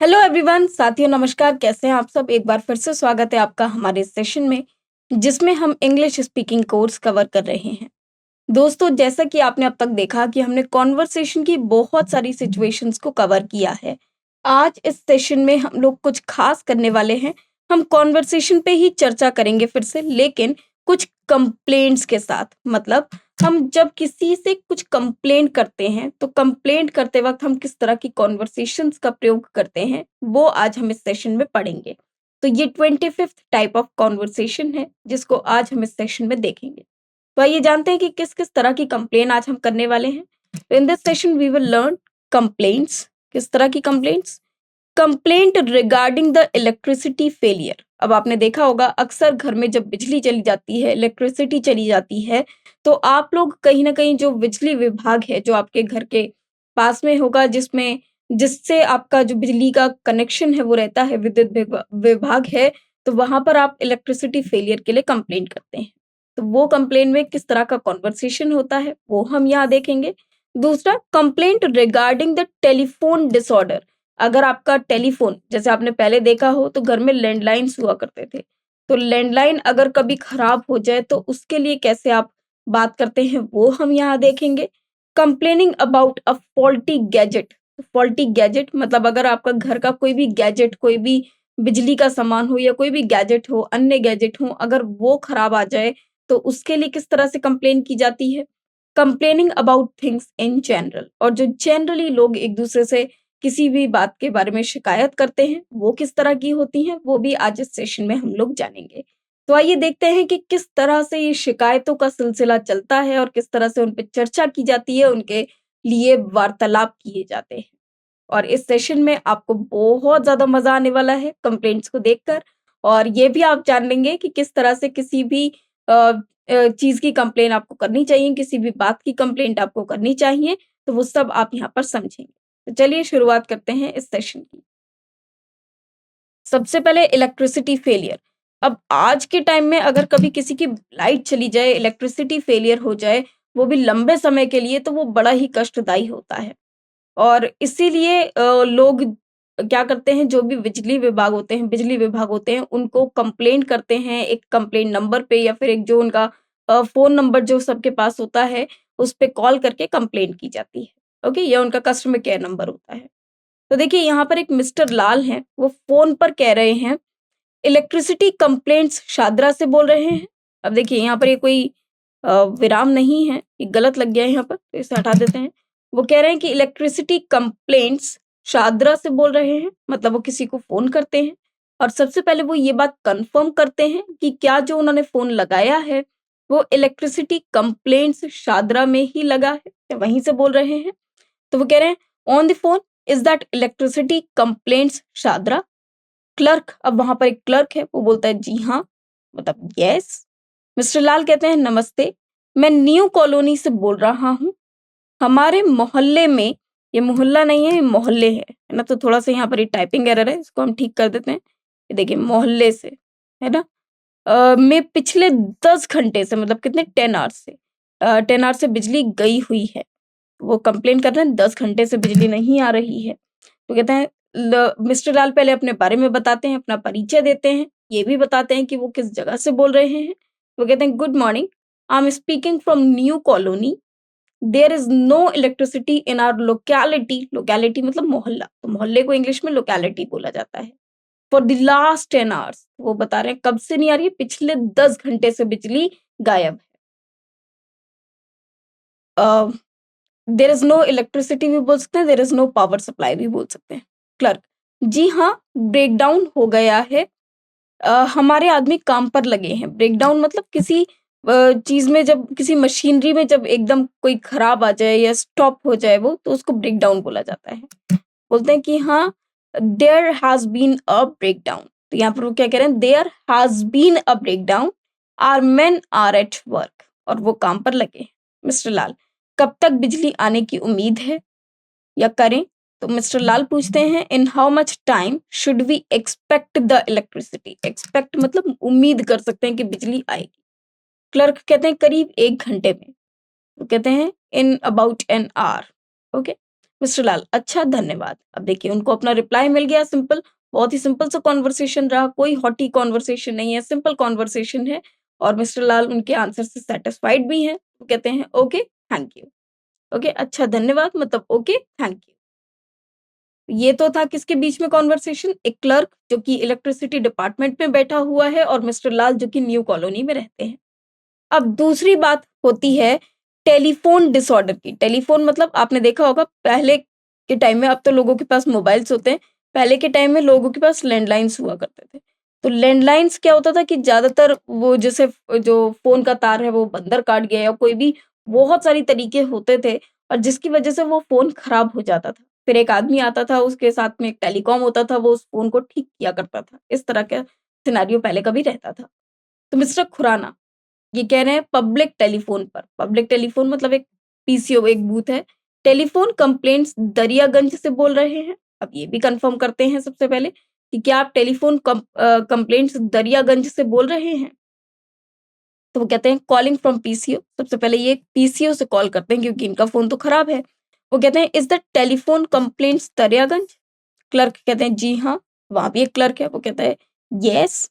Hello everyone, साथियों नमस्कार। कैसे हैं आप सब? एक बार फिर से स्वागत है आपका हमारे इस सेशन में, जिसमें हम इंग्लिश स्पीकिंग कोर्स कवर कर रहे हैं। दोस्तों, जैसा कि आपने अब तक देखा कि हमने कॉन्वर्सेशन की बहुत सारी सिचुएशंस को कवर किया है। आज इस सेशन में हम लोग कुछ खास करने वाले हैं। हम कॉन्वर्सेशन पे ही चर्चा करेंगे फिर से, लेकिन कुछ कंप्लेंट्स के साथ। मतलब हम जब किसी से कुछ कंप्लेंट करते हैं, तो कंप्लेंट करते वक्त हम किस तरह की कॉन्वर्सेशंस का प्रयोग करते हैं, वो आज हम इस सेशन में पढ़ेंगे। तो ये 25th टाइप ऑफ कॉन्वर्सेशन है, जिसको आज हम इस सेशन में देखेंगे। तो आइए जानते हैं कि किस-किस तरह की कंप्लेन आज हम करने वाले हैं। तो in this session we will learn complaints. किस तरह की complaints? Complaint regarding the electricity failure. अब आपने देखा होगा, अक्सर घर में जब बिजली चली जाती है, इलेक्ट्रिसिटी चली जाती है, तो आप लोग कहीं न कहीं जो बिजली विभाग है, जो आपके घर के पास में होगा, जिससे आपका जो बिजली का कनेक्शन है वो रहता है, विद्युत विभाग है, तो वहाँ पर आप इलेक्ट्रिसिटी फेलियर के लिए कंप्लेंट करते हैं। तो वो कंप्लेन में किस तरह का कन्वर्सेशन होता है, वो हम यहाँ देखेंगे। दूसरा, complaint regarding the telephone disorder. अगर आपका टेलीफ़ोन, जैसे आपने पहले देखा हो, तो घर में लैंडलाइन्स हुआ करते थे। तो लैंडलाइन अगर कभी खराब हो जाए, तो उसके लिए कैसे आप बात करते हैं, वो हम यहाँ देखेंगे। Complaining about a faulty gadget. Faulty gadget मतलब अगर आपका घर का कोई भी गैजेट, कोई भी बिजली का सामान हो या कोई भी गैजेट हो, अन्य गैजेट हो, अगर वो खराब आ जाए, तो उसके लिए किस तरह से कंप्लेन की जाती है। Complaining about things in general, और जो जनरली लोग एक-दूसरे से किसी भी बात के बारे में शिकायत करते हैं, वो किस तरह की होती हैं, वो भी आज इस सेशन में हम लोग जानेंगे। तो आइए देखते हैं कि किस तरह से ये शिकायतों का सिलसिला चलता है और किस तरह से उन पे चर्चा की जाती है, उनके लिए वार्तालाप किए जाते हैं। और इस सेशन में आपको बहुत ज़्यादा मज़ा आने वाला है कंप्लेंट्स को देखकर, और ये भी आप जान लेंगे कि किस तरह से किसी भी चीज़ की कंप्लेंट आपको करनी चाहिए, किसी भी बात की कंप्लेंट आपको करनी चाहिए, तो वो सब आप यहाँ पर समझेंगे। तो चलिए शुरुआत करते हैं इस सेशन की। सबसे पहले इलेक्ट्रिसिटी फेलियर। अब आज के टाइम में अगर कभी किसी की लाइट चली जाए, इलेक्ट्रिसिटी फेलियर हो जाए, वो भी लंबे समय के लिए, तो वो बड़ा ही कष्टदायी होता है। और इसीलिए लोग क्या करते हैं, जो भी बिजली विभाग होते हैं, उनको कंप्लेंट करते हैं एक कंप्लेंट नंबर पे, या फिर एक जो उनका फ़ोन नंबर जो सबके पास होता है, उस पे कॉल करके कंप्लेंट की जाती है। ओके? या उनका कस्टमर केयर नंबर होता है। तो देखिए, यहाँ पर एक मिस्टर लाल हैं, वो फ़ोन पर कह रहे हैं, इलेक्ट्रिसिटी कंप्लेंट्स शादरा से बोल रहे हैं। अब देखिए, यहाँ पर ये कोई विराम नहीं है, ये गलत लग गया है यहाँ पर, तो इसे हटा देते हैं। वो कह रहे हैं कि इलेक्ट्रिसिटी कंप्लेंट्स शादरा से बोल रहे हैं, मतलब वो किसी को फ़ोन करते हैं, और सबसे पहले वो ये बात कन्फर्म करते हैं कि क्या जो उन्होंने फ़ोन लगाया है, वो इलेक्ट्रिसिटी कंप्लेंट्स शादरा में ही लगा है, या वहीं से बोल रहे हैं। तो वो कह रहे हैं, on the phone is that electricity complaints Shahdara? Clerk, अब वहाँ पर एक क्लर्क है, वो बोलता है जी हाँ, मतलब यस। मिस्टर लाल कहते हैं, नमस्ते, मैं न्यू कॉलोनी से बोल रहा हूँ। हमारे मोहल्ले में, ये मोहल्ला नहीं है, ये मोहल्ले है ना? तो थोड़ा-सा यहाँ पर ये टाइपिंग एरर है, इसको हम ठीक कर देते हैं। ये देखिए, मोहल्ले से, है ना? में पिछले 10 घंटे से, मतलब कितने 10 आवर्स से 10 आवर्स से बिजली गई हुई है। वो कंप्लेन कर रहे हैं 10 घंटे से बिजली नहीं आ रही है। तो कहते हैं, मिस्टर लाल पहले अपने बारे में बताते हैं, अपना परिचय देते हैं, ये भी बताते हैं कि वो किस जगह से बोल रहे हैं। वो कहते हैं, good morning, I am speaking from new colony, there is no electricity in our locality. Locality मतलब मोहल्ला, तो मोहल्ले को इंग्लिश में लोकेलिटी बोला जाता है। फॉर द लास्ट 10 आवर्स, वो बता रहे हैं कब से नहीं आ रही है, पिछले 10 घंटे से बिजली गायब है। देयर इज़ नो इलेक्ट्रिसिटी भी बोल सकते हैं, there is no power supply भी बोल सकते हैं। क्लर्क, जी हाँ, ब्रेकडाउन हो गया है। हमारे आदमी काम पर लगे हैं। ब्रेकडाउन मतलब किसी चीज़ में, जब किसी मशीनरी में जब एकदम कोई खराब आ जाए या स्टॉप हो जाए वो, तो उसको ब्रेकडाउन बोला जाता है। बोलते हैं कि हाँ, there has been a breakdown. तो यहाँ पर वो क्या कह रहे हैं, there has been a breakdown, our men are at work, और वो काम पर लगे हैं। मिस्टर लाल, कब तक बिजली आने की उम्मीद है या करें? तो मिस्टर लाल पूछते हैं, in how much time should we expect the electricity? Expect मतलब उम्मीद कर सकते हैं कि बिजली आएगी। क्लर्क कहते हैं, करीब 1 घंटे में। तो कहते हैं, in about an hour. Okay? Mister Lal, अच्छा धन्यवाद। अब देखिए उनको अपना रिप्लाई मिल गया सिंपल, बहुत ही सिंपल सा कन्वर्सेशन रहा, कोई हॉटी कन्वर्सेशन नहीं है, सिंपल कन्वर्सेशन है और मिस्टर लाल उनके आंसर से सैटिस्फाइड भी हैं। वो कहते हैं ओके, थैंक यू। ओके, अच्छा धन्यवाद मतलब ओके, थैंक यू। ये तो था किसके बीच में कन्वर्सेशन, एक क्लर्क जो कि इलेक्ट्रिसिटी डिपार्टमेंट में बैठा हुआ है और मिस्टर लाल जो कि न्यू कॉलोनी में रहते हैं। अब दूसरी बात होती है टेलीफ़ोन डिसऑर्डर की। टेलीफ़ोन मतलब आपने देखा होगा पहले के टाइम में, अब तो लोगों के पास मोबाइल्स होते हैं। पहले के टाइम में लोगों के पास लैंडलाइन्स हुआ करते थे। तो लैंडलाइन्स क्या होता था कि ज़्यादातर वो जैसे जो फ़ोन का तार है वो बंदर काट गया या कोई भी बहुत सारी तरीके होते थे और जिसकी वज़ह से वो फ़ोन खराब हो जाता था। फिर एक आदमी आता था, उसके साथ में एक टेलीकॉम होता था, वो उस फ़ोन को ठीक किया करता था। इस तरह का सिनेरियो पहले का भी रहता था। तो मिस्टर खुराना ये कह रहे हैं पब्लिक टेलीफ़ोन पर। पब्लिक टेलीफ़ोन मतलब एक पीसीओ, एक बूथ है। टेलीफ़ोन कंप्लेंट्स दरियागंज से बोल रहे हैं। अब ये भी कन्फर्म करते हैं सबसे पहले कि क्या आप टेलीफ़ोन कंप्लेंट्स दरियागंज से बोल रहे हैं? तो वो कहते हैं कॉलिंग फ्रॉम पीसीओ। सबसे पहले ये पीसीओ से कॉल करते हैं क्योंकि इनका फ़ोन तो खराब है। वो कहते हैं is the telephone complaints Daryaganj? Clerk कहते हैं जी हाँ, वहाँ भी एक क्लर्क है, वो कहता है येस।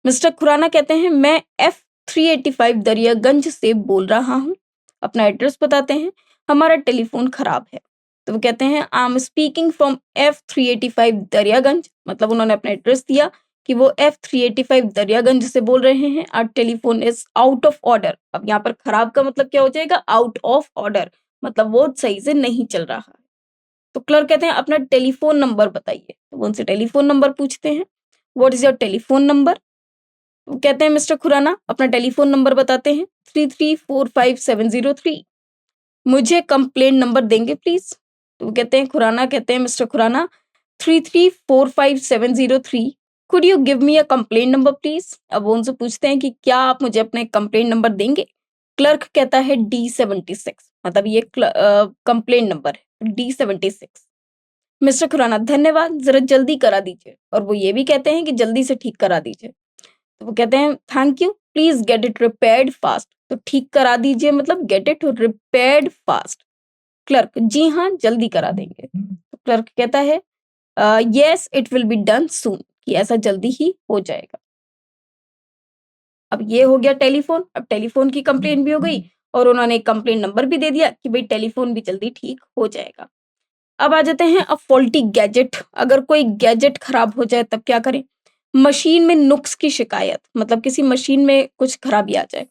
मिस्टर खुराना कहते हैं मैं एफ 385 दरियागंज से बोल रहा हूँ। अपना एड्रेस बताते हैं, हमारा टेलीफोन खराब है। तो वो कहते हैं आई am speaking from F 385 Daryaganj, मतलब उन्होंने अपना एड्रेस दिया कि वो एफ 385 दरियागंज से बोल रहे हैं। Our telephone is out of order. अब यहाँ पर खराब का मतलब क्या हो जाएगा, आउट ऑफ ऑर्डर, मतलब वो सही से नहीं चल रहा है। तो क्लर्क कहते हैं अपना टेलीफोन नंबर बताइए। तो वो उनसे टेलीफोन नंबर पूछते हैं, what is your telephone number? वो कहते हैं मिस्टर खुराना अपना टेलीफोन नंबर बताते हैं, 3345 703। मुझे कंप्लेंट नंबर देंगे प्लीज? तो वो कहते हैं खुराना कहते हैं mister Khurana 3345 703, could you give me a complaint number please? अब वो उनसे पूछते हैं कि क्या आप मुझे अपने कंप्लेंट नंबर देंगे? क्लर्क कहता है D76, मतलब ये कंप्लेंट नंबर है D76। मिस्टर खुराना धन्यवाद, जरा जल्दी करा दीजिए, और वो ये भी कहते हैं कि जल्दी से ठीक करा दीजिए। तो वो कहते हैं thank you, please get it repaired fast. तो ठीक करा दीजिए मतलब get it repaired fast. Clerk जी हाँ, जल्दी करा देंगे। तो क्लर्क कहता है yes it will be done soon, कि ऐसा जल्दी ही हो जाएगा। अब ये हो गया टेलीफोन। अब टेलीफोन की कंप्लेन भी हो गई और उन्होंने एक कंप्लेन नंबर भी दे दिया कि भाई टेलीफोन भी जल्दी ठीक हो जाएगा। अब आ जाते हैं अब फॉल्टी गैजेट। अगर कोई गैजेट खराब हो जाए तब क्या करें? मशीन में नुक्स की शिकायत, मतलब किसी मशीन में कुछ खराबी आ जाए।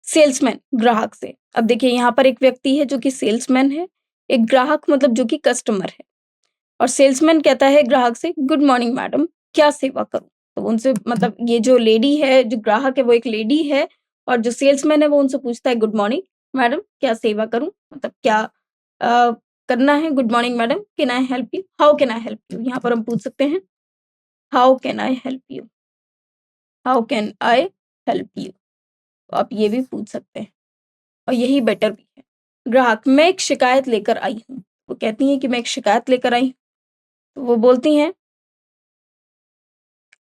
सेल्समैन ग्राहक से। अब देखिए यहाँ पर एक व्यक्ति है जो कि सेल्समैन है, एक ग्राहक मतलब जो कि कस्टमर है। और सेल्समैन कहता है ग्राहक से गुड मॉर्निंग मैडम, क्या सेवा करूं? तो उनसे मतलब ये जो लेडी है, जो ग्राहक है वो एक लेडी है और जो सेल्समैन है वो उनसे पूछता है गुड मॉर्निंग मैडम, क्या सेवा करूं, मतलब क्या अ, करना है? Good morning madam, can I help you? How can I help you? यहाँ पर हम पूछ सकते हैं how can I help you? How can I help you? तो आप ये भी पूछ सकते हैं और यही बेटर भी है। ग्राहक मैं एक शिकायत लेकर आई हूँ। वो कहती हैं कि मैं एक शिकायत लेकर आई हूँ। तो वो बोलती हैं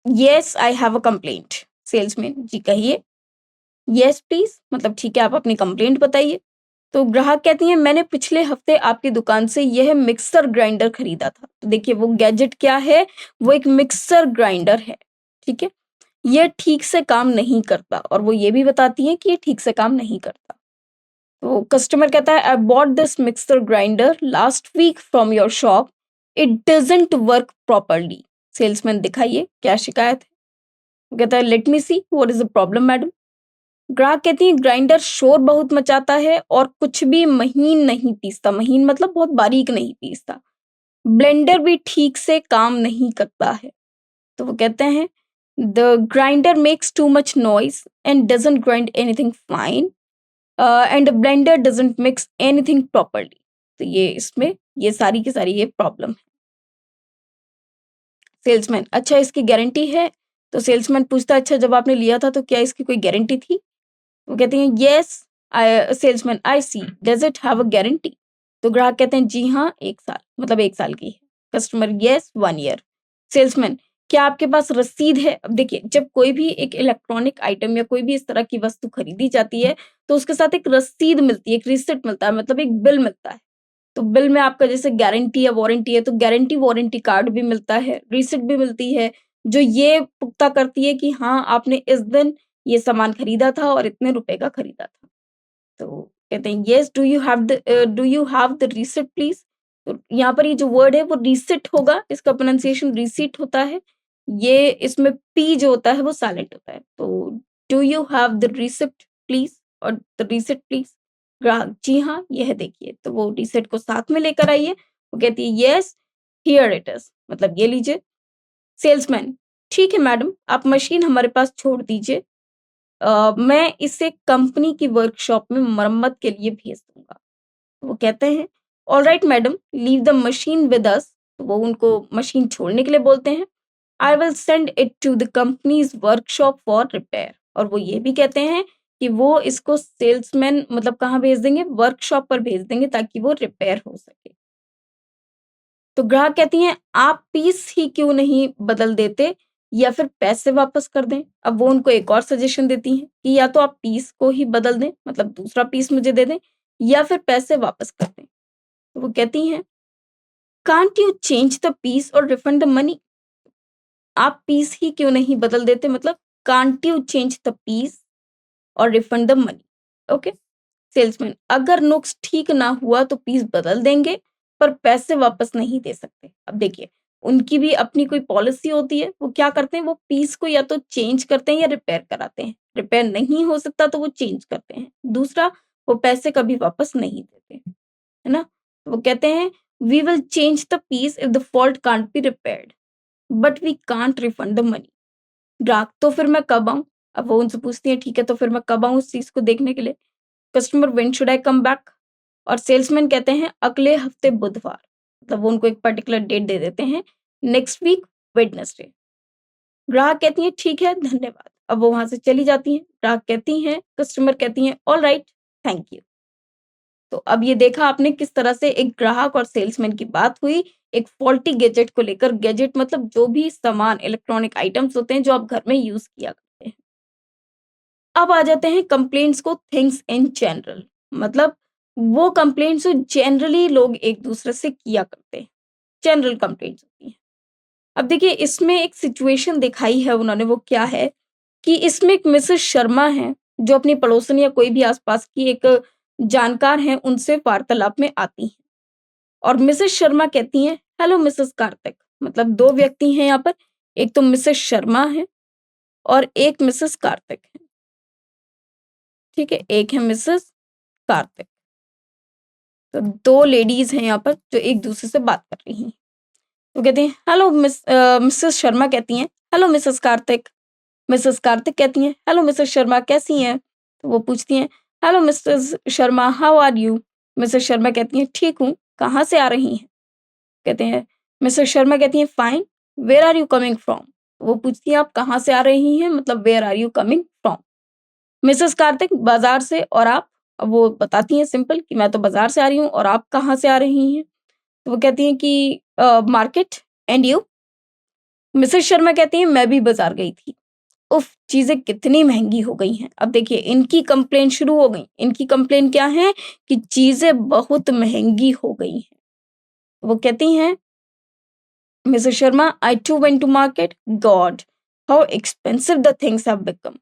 yes I have a complaint. Salesman जी कहिए। येस प्लीज, मतलब ठीक है आप अपनी कंप्लेंट बताइए। तो ग्राहक कहती हैं मैंने पिछले हफ्ते आपकी दुकान से यह मिक्सर ग्राइंडर खरीदा था। तो देखिए वो गैजेट क्या है, वो एक मिक्सर ग्राइंडर है, ठीक है। ये ठीक से काम नहीं करता और वो ये भी बताती है कि ये ठीक से काम नहीं करता। तो कस्टमर कहता है I bought this mixer grinder last week from your shop, it doesn't work properly. Salesman दिखाइए क्या शिकायत है? वो कहता है let me see what is the problem madam. ग्राहक कहती है ग्राइंडर शोर बहुत मचाता है और कुछ भी महीन नहीं पीसता। महीन मतलब बहुत बारीक नहीं पीसता। ब्लेंडर भी ठीक से काम नहीं करता है। तो वो कहते हैं the grinder makes too much noise and doesn't grind anything fine, and blender doesn't mix anything properly. तो ये इसमें ये सारी की सारी ये प्रॉब्लम है। सेल्समैन अच्छा इसकी गारंटी है? तो सेल्समैन पूछता है अच्छा जब आपने लिया था तो क्या इसकी कोई गारंटी थी? वो कहती हैं yes I salesman I see does it have a guarantee? तो ग्राहक कहते हैं जी हाँ 1 साल, मतलब 1 साल की है। Customer yes 1 year. सेल्समैन क्या आपके पास रसीद है? अब देखिए जब कोई भी एक इलेक्ट्रॉनिक आइटम या कोई भी इस तरह की वस्तु खरीदी जाती है तो उसके साथ एक रसीद मिलती है, एक रिसिप्ट मिलता है, मतलब एक बिल मिलता है। तो बिल में आपका जैसे गारंटी या वारंटी है तो गारंटी वारंटी कार्ड भी मिलता है, रिसिप्ट भी मिलती है, जो ये पुख्ता करती है कि हाँ, आपने इस दिन ये सामान खरीदा था और इतने रुपए का खरीदा था। तो कहते हैं yes do you have the receipt please. तो यहाँ पर ये जो वर्ड है वो रिसिट होगा, इसका प्रोनाउंसिएशन रिसीट होता है। ये इसमें पी जो होता है वो साइलेंट होता है। तो do you have the receipt please और द रिसिट प्लीज। ग्राहक जी हाँ, यह देखिए। तो वो रिसिट को साथ में लेकर आइए। वो कहती है यस हियर इट इज, मतलब ये लीजिए। सेल्समैन ठीक है मैडम, आप मशीन हमारे पास छोड़ दीजिए। मैं इसे कंपनी की वर्कशॉप में मरम्मत के लिए भेज दूंगा। वो कहते हैं alright madam, leave the machine with us. तो वो उनको मशीन छोड़ने के लिए बोलते हैं। I will send it to the company's workshop for repair. और वो ये भी कहते हैं कि वो इसको सेल्समैन मतलब कहाँ भेज देंगे, वर्कशॉप पर भेज देंगे ताकि वो रिपेयर हो सके। तो ग्राहक कहती हैं आप पीस ही क्यों नहीं बदल देते या फिर पैसे वापस कर दें। अब वो उनको एक और सजेशन देती हैं कि या तो आप पीस को ही बदल दें, मतलब दूसरा पीस मुझे दे दें, या फिर पैसे वापस कर दें। तो वो कहती हैं can't you change the piece or refund the money. आप पीस ही क्यों नहीं बदल देते, मतलब can't you change the piece or refund the money. Okay. Salesman अगर नुक्स ठीक ना हुआ तो पीस बदल देंगे पर पैसे वापस नहीं दे सकते। अब देखिए उनकी भी अपनी कोई पॉलिसी होती है। वो क्या करते हैं, वो पीस को या तो चेंज करते हैं या रिपेयर कराते हैं। रिपेयर नहीं हो सकता तो वो चेंज करते हैं। दूसरा, वो पैसे कभी वापस नहीं देते, है ना। वो कहते हैं we will change the piece if the fault can't be repaired but we can't refund the money. ग्राहक तो फिर मैं कब आऊं। अब वो उनसे पूछती है ठीक है तो फिर मैं कब आऊं उस चीज को देखने के लिए। Customer when should I come back. और सेल्समैन कहते हैं अगले हफ्ते बुधवार। मतलब वो उनको एक पर्टिकुलर डेट दे देते हैं, नेक्स्ट वीक वेडनेसडे। ग्राहक कहती है ठीक है धन्यवाद। अब वो वहां से चली जाती हैं। ग्राहक कहती हैं, कस्टमर कहती हैं ऑल राइट थैंक यू। तो अब ये देखा आपने किस तरह से एक ग्राहक और सेल्समैन की बात हुई एक फॉल्टी गैजेट को लेकर। गैजेट मतलब जो भी सामान इलेक्ट्रॉनिक आइटम्स होते हैं जो आप घर में यूज किया करते हैं। अब आ जाते हैं कंप्लेंट्स को थिंग्स इन जनरल, मतलब वो कंप्लेंट्स जो जनरली लोग एक दूसरे से किया करते हैं, जनरल कंप्लेंट्स होती हैं। अब देखिए इसमें एक सिचुएशन दिखाई है उन्होंने, वो क्या है कि इसमें एक मिसेस शर्मा है जो अपनी पड़ोसन या कोई भी आसपास की एक जानकार हैं उनसे वार्तालाप में आती हैं। और मिसेस शर्मा कहती हैं हेलो मिसेस कार्तिक। मतलब दो व्यक्ति हैं यहाँ पर, एक तो मिसेस शर्मा है और एक मिसेस कार्तिक है। ठीक है, एक है मिसेस कार्तिक। तो दो लेडीज हैं यहाँ पर जो एक दूसरे से बात कर रही हैं। तो कहती हैं हेलो मिसेस शर्मा कहती हैं hello Mrs Kartik. Mrs Kartik कहती हैं हेलो मिसेस शर्मा कैसी हैं। तो वो पूछती हैं hello Mrs Sharma how are you. Mrs Sharma कहती हैं ठीक हूँ, कहाँ से आ रही हैं। कहते हैं मिसेस शर्मा कहती हैं fine, where are you coming from. वो पूछती हैं आप कहाँ से आ रही हैं, मतलब where are you coming from. Mrs Kartik बाजार से, और आप। अब वो बताती हैं सिंपल कि मैं तो बाजार से आ रही हूँ और आप कहाँ से आ रही हैं। तो वो कहती हैं कि market and you. Mrs Sharma कहती हैं मैं भी बाजार गई थी। उफ चीजें कितनी महंगी हो गई हैं। अब देखिए इनकी कंप्लेन शुरू हो गई। इनकी कंप्लेन क्या है कि चीजें बहुत महंगी हो गई हैं। वो कहती हैं Mrs Sharma I too went to market, god how expensive the things have become.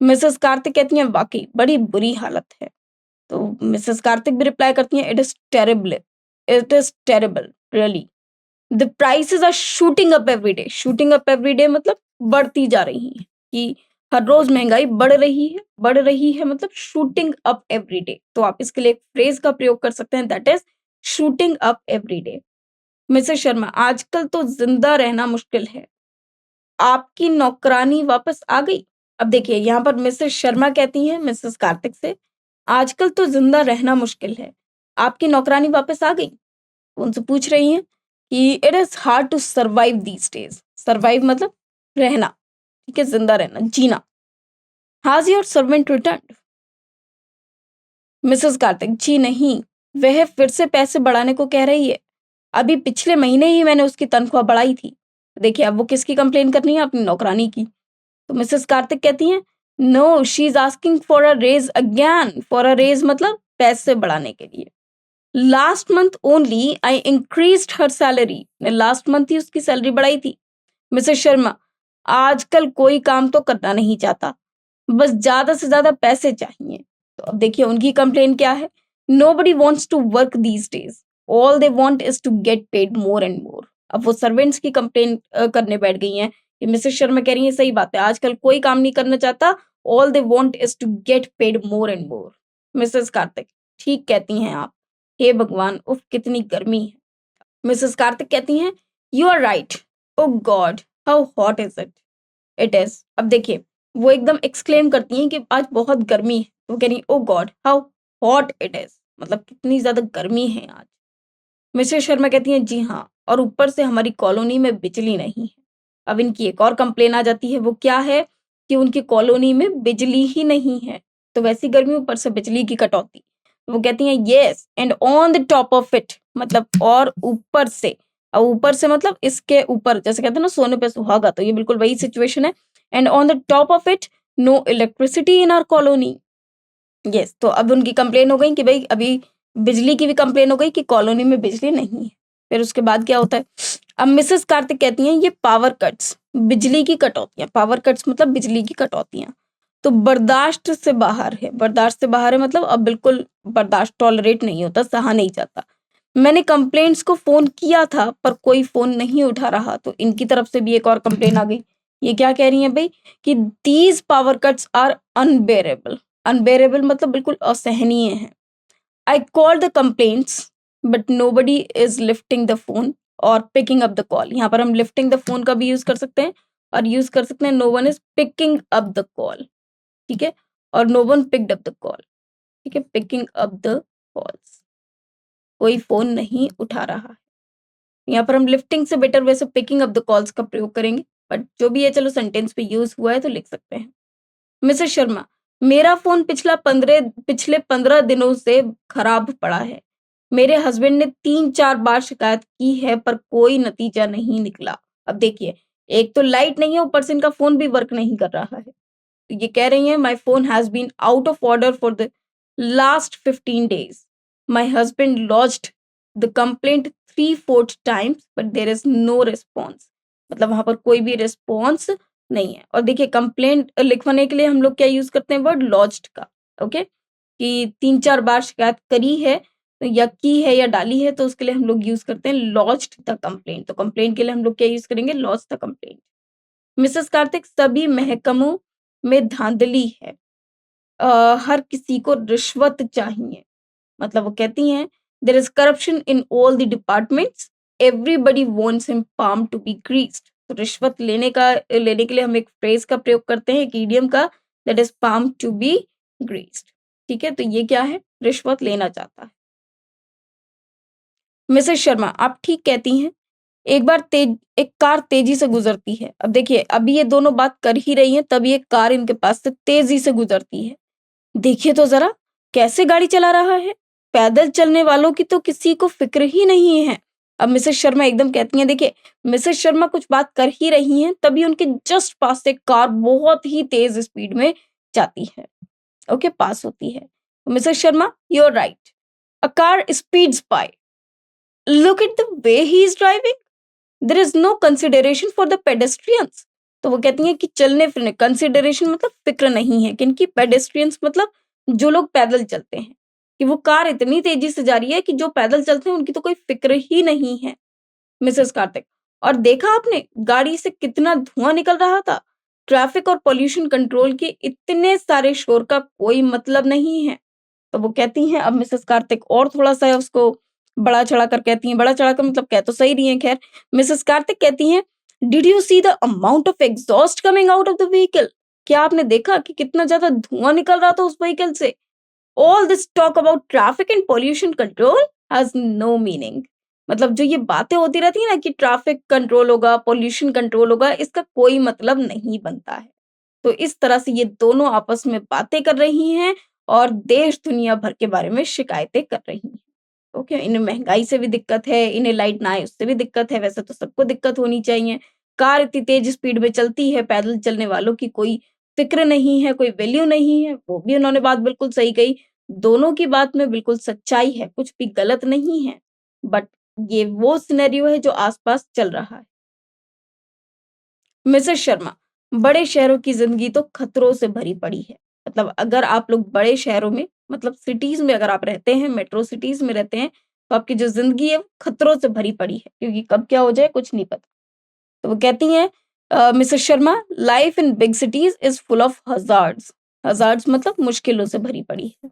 Mrs Kartik कहती हैं वाकई बड़ी बुरी हालत है। तो मिसेस कार्तिक भी रिप्लाई करती हैं it is terrible really, the prices are shooting up every day. Shooting up every day मतलब बढ़ती जा रही हैं, कि हर रोज महंगाई बढ़ रही है मतलब शूटिंग अप एवरी डे। तो आप इसके लिए एक फ्रेज का प्रयोग कर सकते हैं, that is shooting up every day. Mrs Sharma आजकल तो जिंदा रहना मुश्किल है, आपकी नौकरानी वापस आ गई। अब देखिए यहाँ पर मिसेस शर्मा कहती हैं मिसेस कार्तिक से आजकल तो जिंदा रहना मुश्किल है, आपकी नौकरानी वापस आ गई। उनसे पूछ रही हैं कि it is hard to survive these days. Survive मतलब रहना, ठीक है, जिंदा रहना, जीना। Has your servant return. Mrs Kartik ji नहीं, वह फिर से पैसे बढ़ाने को कह रही है। अभी पिछले महीने ही मैंने उसकी तनख्वाह बढ़ाई थी। देखिए अब वो किसकी कंप्लेन कर रही है, अपनी नौकरानी की। तो मिसेस कार्तिक कहती हैं no she is asking for a raise again. For a raise मतलब पैसे बढ़ाने के लिए। Last month only I increased her salary, last month ही उसकी सैलरी बढ़ाई थी। मिसेस शर्मा, आजकल कोई काम तो करना नहीं चाहता, बस ज़्यादा से ज़्यादा पैसे चाहिए। तो अब देखिए उनकी कंप्लेंट क्या है? Nobody wants to work these days, all they want is to get paid more and more. अब वो सर्वेंट्स की कंप्लेंट करने बैठ गई हैं कि मिसेस शर्मा कह रही हैं सही बात है, आजकल कोई काम नहीं करना चाहता, all they want is to get paid more and more. Mrs Kartik, ठीक कहती हैं आप। हे भगवान! उफ़! कितनी गर्मी है। मिसेस कार्तिक कहती हैं, "you are right. Oh God! How hot is it? It is." अब देखिए, वो एकदम एक्सक्लेम करती हैं कि आज बहुत गर्मी है। वो कह रही हैं, "oh God! How hot it is." मतलब कितनी ज़्यादा गर्मी है आज। मिसेस शर्मा कहती हैं, "जी हाँ, और ऊपर से हमारी कॉलोनी में बिजली नहीं है।" अब इनकी एक और कंप्लेन आ जाती है, वो क्या है कि उनकी कॉलोनी में बिजली ही नहीं है। तो वैसी गर्मी ऊपर से बिजली की कटौती। वो कहती हैं, "yes and on the top of it", मतलब और ऊपर से। अब ऊपर से मतलब इसके ऊपर, जैसे कहते हैं ना सोने पे सुहागा, तो ये बिल्कुल वही सिचुएशन है। And on the top of it no electricity in our colony. Yes, तो अब उनकी कंप्लेन हो गई कि भई अभी बिजली की भी कंप्लेन हो गई कि कॉलोनी में बिजली नहीं है। फिर उसके बाद क्या होता है? अब मिसेस कार्तिक कहती हैं ये पावर कट्स, बिजली की कटौतियाँ, पावर कट्स मतलब बिजली की कटौतियाँ, तो बर्दाश्त से बाहर है। बर्दाश्त से बाहर है मतलब अब बिल्कुल बर्दाश्त टॉलरेट नहीं होता, सहा नहीं जाता। मैंने कंप्लेंट्स को फ़ोन किया था पर कोई फ़ोन नहीं उठा रहा, तो इनकी तरफ से भी एक और कंप्लेन आ गई। ये क्या कह रही हैं भई कि these power cuts are unbearable. Unbearable मतलब बिल्कुल असहनीय हैं। I called the complaints but nobody is lifting the phone और पिकिंग अप द कॉल। यहाँ पर हम लिफ्टिंग द फ़ोन का भी यूज़ कर सकते हैं और यूज़ कर सकते हैं no one is picking up the call, ठीक है? और no one picked up the call, ठीक है? पिकिंग अप द कॉल्स, कोई फ़ोन नहीं उठा रहा है। यहाँ पर हम लिफ्टिंग से बेटर वैसे पिकिंग अप द कॉल्स का प्रयोग करेंगे, बट जो भी है चलो सेंटेंस पे यूज़ हुआ है तो लिख सकते हैं। मिसेस शर्मा, मेरा फ़ोन पिछले 15 दिनों से खराब पड़ा है। मेरे हस्बैंड ने 3-4 बार शिकायत की है पर कोई नतीजा नहीं निकला। अब देखिए, एक तो लाइट नहीं है, ऊपर से इनका फ़ोन भी वर्क नहीं कर रहा है। तो ये कह रही हैं my phone has been out of order for the last 15 days. My husband lodged the complaint 3-4 times but there is no response. मतलब वहाँ पर कोई भी रिस्पॉन्स नहीं है। और देखिए कंप्लेंट लिखवाने के लिए हम लोग क्या यूज़ करते हैं वर्ड लॉज्ड का, ओके? कि 3-4 बार शिकायत करी है या की है या डाली है तो उसके लिए हम लोग यूज़ करते हैं लॉज्ड द कंप्लेंट। तो कंप्लेंट के लिए हम लोग क्या यूज़ करेंगे? Lodged the complaint. Mrs Kartik, सभी महकमों में धांधली है। हर किसी को रिश्वत चाहिए। मतलब वो कहती हैं there is corruption in all the departments, everybody wants him palm to be greased. तो रिश्वत लेने के लिए हम एक फ्रेज़ का प्रयोग करते हैं, एक इडियम का, that is palm to be greased. ठीक है? तो ये क्या है? रिश्वत लेना चाहता है। मिसेस शर्मा, आप ठीक कहती हैं। एक कार तेज़ी से गुज़रती है। अब देखिए, अभी ये दोनों बात कर ही रही हैं, तभी एक कार इनके पास से तेज़ी से गुज़रती है। देखिए तो ज़रा, कैसे गाड़ी चला रहा है? पैदल चलने वालों की तो किसी को फ़िक्र ही नहीं है। अब मिसेस शर्मा एकदम कहती हैं, देखिए, मिसेस शर्मा कुछ बात कर ही रही हैं, तभी उनके जस्ट पास से एक कार बहुत ही तेज़ स्पीड में जाती है। ओके, पास होती है। Mrs Sharma, you are right. A car speeds by. Look at the way he is driving. There is no consideration for the pedestrians. तो वो कहती हैं कि चलने-फिरने, कंसिडरेशन मतलब फ़िक्र नहीं है, किनकी? पेडेस्ट्रियंस मतलब जो लोग पैदल चलते हैं, कि वो कार इतनी तेज़ी से जा रही है कि जो पैदल चलते हैं उनकी तो कोई फ़िक्र ही नहीं है। मिसेस कार्तिक, और देखा आपने गाड़ी से कितना धुआँ निकल रहा था? ट्रैफिक और पॉल्यूशन कंट्रोल के इतने सारे शोर का कोई मतलब नहीं है। तो वो कहती हैं, अब मिसेस कार्तिक और थोड़ा-सा उसको बढ़ा-चढ़ा कर कहती हैं, बढ़ा-चढ़ा कर मतलब कह तो सही रही हैं खैर। मिसेस कार्तिक कहती हैं, "did you see the amount of exhaust coming out of the vehicle?" क्या आपने देखा कि कितना ज़्यादा धुआँ निकल रहा था उस व्हीकल से? All this talk about traffic and pollution control has no meaning. मतलब जो ये बातें होती रहती है ना कि ट्रैफिक कंट्रोल होगा, पॉल्यूशन कंट्रोल होगा, इसका कोई मतलब नहीं बनता है। तो इस तरह से ये दोनों आपस में बातें कर रही हैं और देश दुनिया भर के बारे में शिकायतें कर रही हैं। ओके, इन्हें महँगाई से भी दिक्कत है, इन्हें लाइट ना आए उससे भी दिक्कत है, वैसे तो सबको दिक्कत होनी चाहिए। कार इतनी तेज़ स्पीड में चलती है, पैदल चलने वालों की कोई फ़िक्र नहीं है, कोई वैल्यू नहीं है, वो भी उन्होंने बात बिल्कुल सही कही। दोनों की बात में बिल्कुल सच्चाई है, कुछ भी गलत नहीं है, बट ये वो सिनेरियो है जो आस-पास चल रहा है। मिसेस शर्मा, बड़े शहरों की ज़िंदगी तो खतरों से भरी पड़ी है। मतलब अगर आप लोग बड़े शहरों में मतलब सिटीज़ में अगर आप रहते हैं, मेट्रो सिटीज़ में रहते हैं, तो आपकी जो ज़िंदगी है वो खतरों से भरी पड़ी है, क्योंकि कब क्या हो जाए कुछ नहीं पता। तो वो कहती हैं Mrs Sharma, life in big cities is full of hazards. Hazards मतलब मुश्किलों से भरी पड़ी है।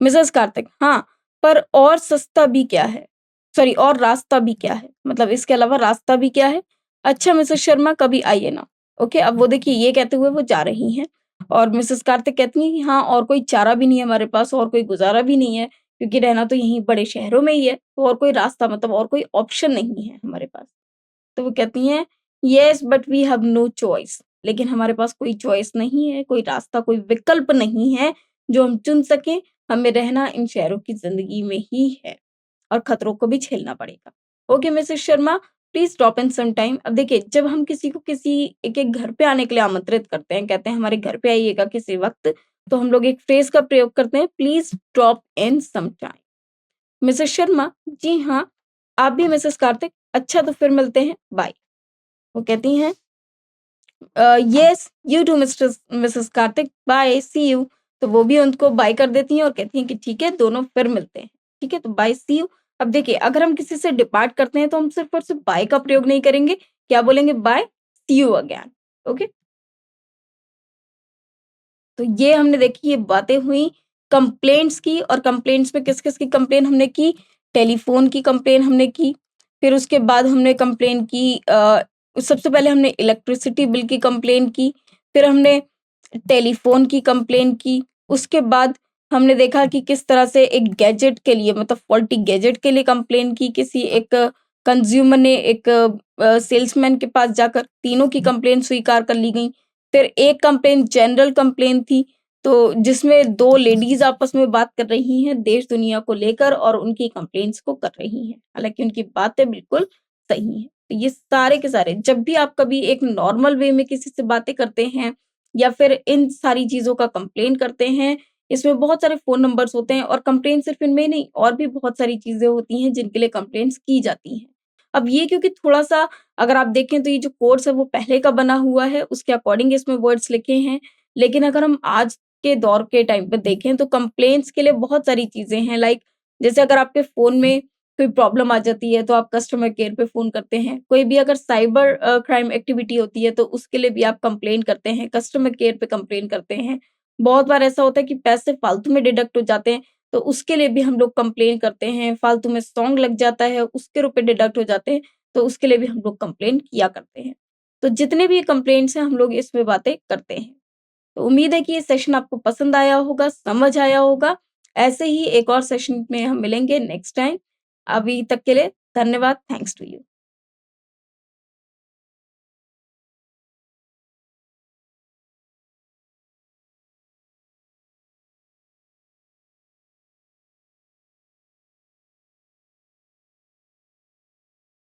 मिसेस कार्तिक, हाँ, पर और सस्ता भी क्या है? सॉरी, और रास्ता भी क्या है? मतलब इसके अलावा रास्ता भी क्या है? अच्छा मिसेस शर्मा, कभी आइए ना। ओके, अब वो देखिए ये कहते हुए वो जा रही हैं और मिसेस कार्तिक कहती हैं कि हाँ, और कोई चारा भी नहीं है हमारे पास और कोई गुज़ारा भी नहीं है, क्योंकि रहना तो यहीं बड़े शहरों में ही है, तो और कोई रास्ता मतलब और कोई ऑप्शन नहीं है हमारे पास। तो वो कहती हैं, "yes but we have no choice." लेकिन हमारे पास कोई चॉइस नहीं है, कोई रास्ता, कोई विकल्प नहीं है जो हम चुन सकें, हमें रहना इन शहरों की ज़िंदगी में ही है और खतरों को भी झेलना पड़ेगा। Okay Mrs Sharma, please drop in some time. अब देखिए, जब हम किसी को किसी एक एक घर पे आने के लिए आमंत्रित करते हैं, कहते हैं हमारे घर पे आइएगा किसी वक़्त, तो हम लोग एक फ्रेज़ का प्रयोग करते हैं, please drop in some time. Mrs Sharma, जी हाँ, आप भी मिसेस कार्तिक, अच्छा तो फिर मिलते हैं, बाय। वो कहती हैं yes you too misters Mrs Kartik, bye, see you. तो वो भी उनको बाय कर देती हैं और कहती हैं कि ठीक है, दोनों फिर मिलते हैं। ठीक है, तो बाय, सी यू। अब देखिए, अगर हम किसी से डिपार्ट करते हैं तो हम सिर्फ और सिर्फ बाय का प्रयोग नहीं करेंगे, क्या बोलेंगे? Bye, see you again. Okay, तो ये हमने देखी ये बातें हुई कंप्लेंट्स की, और कंप्लेंट्स में किस-किस की कंप्लेन हमने की? टेलीफ़ोन की कंप्लेन हमने की, फिर उसके बाद हमने कंप्लेन की सबसे पहले हमने इलेक्ट्रिसिटी बिल की कंप्लेन की, फिर हमने टेलीफ़ोन की कंप्लेन की, उसके बाद हमने देखा कि किस तरह से एक गैजेट के लिए मतलब फ़ॉल्टी गैजेट के लिए कंप्लेन की, किसी एक कंज़्यूमर ने एक सेल्समैन के पास जाकर तीनों की कंप्लेन स्वीकार कर ली गई। फिर एक कंप्लेन जनरल कंप्लेन थी, तो जिसमें 2 लेडीज़ आपस में बात कर रही हैं देश-दुनिया को लेकर और उनकी कंप्लेंट्स को कर रही हैं। हालाँकि उनकी बातें बिल्कुल सही हैं। तो ये सारे के सारे जब भी आप कभी एक नॉर्मल वे में किसी से बातें करते हैं या फिर इन सारी चीज़ों का कंप्लेन करते हैं, इसमें बहुत सारे फ़ोन नंबर्स होते हैं और कंप्लेन सिर्फ़ इनमें ही नहीं, और भी बहुत सारी चीज़ें होती हैं जिनके लिए कंप्लेंट्स की जाती हैं। अब ये क्योंकि थोड़ा-सा अगर आप देखें तो ये जो कोर्स है वो पहले का बना हुआ है, उसके अकॉर्डिंग इसमें वर्ड्स लिखे हैं। लेकिन अगर हम आज के दौर के टाइम पे देखें तो कंप्लेंट्स के लिए बहुत सारी चीज़ें हैं, लाइक जैसे अगर आपके फ़ोन में कोई प्रॉब्लम आ जाती है तो आप कस्टमर केयर पे फ़ोन करते हैं। कोई भी अगर साइबर क्राइम एक्टिविटी होती है तो उसके लिए भी आप कंप्लेन करते हैं, कस्टमर केयर पे कंप्लेन करते हैं। बहुत बार ऐसा होता है कि पैसे फालतू में डिडक्ट हो जाते हैं, तो उसके लिए भी हम लोग कंप्लेन करते हैं। फालतू में सॉन्ग लग जाता है, उसके रुपए डिडक्ट हो जाते हैं, तो उसके लिए भी हम लोग कंप्लेन किया करते हैं। तो जितने भी कंप्लेंट्स हैं हम लोग इसमें बातें करते हैं। तो उम्मीद है कि ये सेशन आपको पसंद आया होगा, समझ आया होगा। ऐसे ही एक और सेशन में हम मिलेंगे नेक्स्ट टाइम। अभी तक के लिए धन्यवाद। Thanks to you.